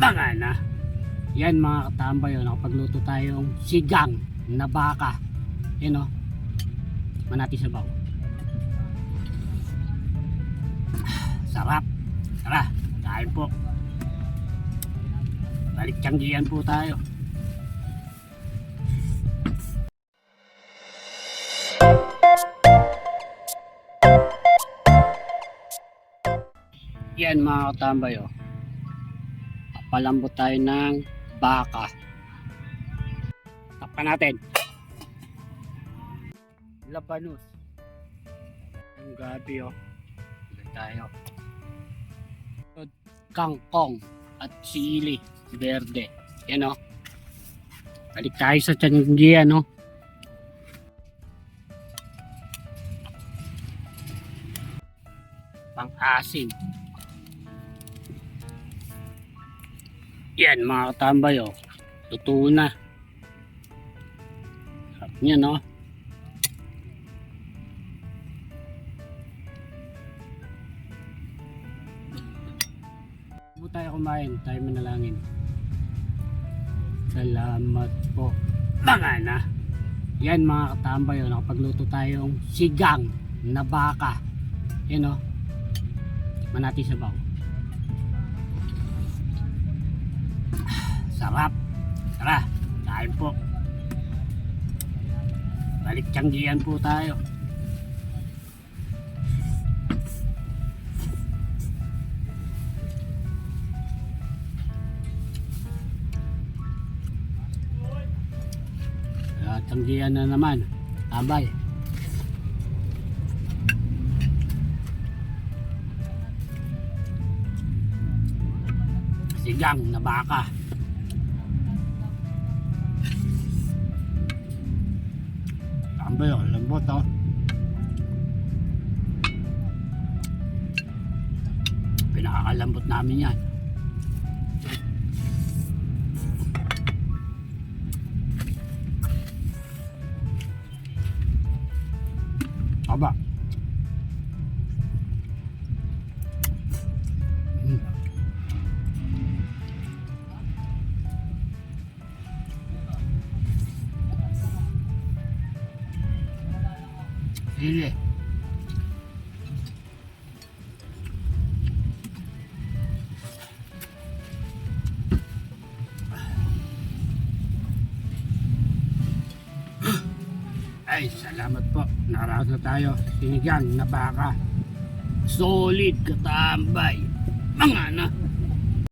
Mga na. Yan mga katambay, nakapagluto tayong sigang na baka. Yan o. Manati sa baw. Sarap. Tara, kain po. Balik tiyanggihan po tayo. Yan mga katambay, papalambot tayo ng baka. Takpan natin. Labanos. Ang gabi Balik tayo. Kangkong at sili verde. Yan Balik tayo sa tiyanggihan Pang-asim. Yan mga katambay luto na. Sarap niya Bago tayo kumain, tayo manalangin. Salamat po. Mga na. Yan mga katambay nakapagluto tayong sigang na baka. Yan Manati sa baw. Sarap. Tara, kain po. Balik tiyanggihan po tayo. Tiyanggihan na naman. Tambay. Sigang na baka. Tambay lambot Pinakakalambot namin yan. Aba. Sili. Ay, salamat po. Nakaraos na tayo. Sinigang na baka. Solid katambay. Mga na.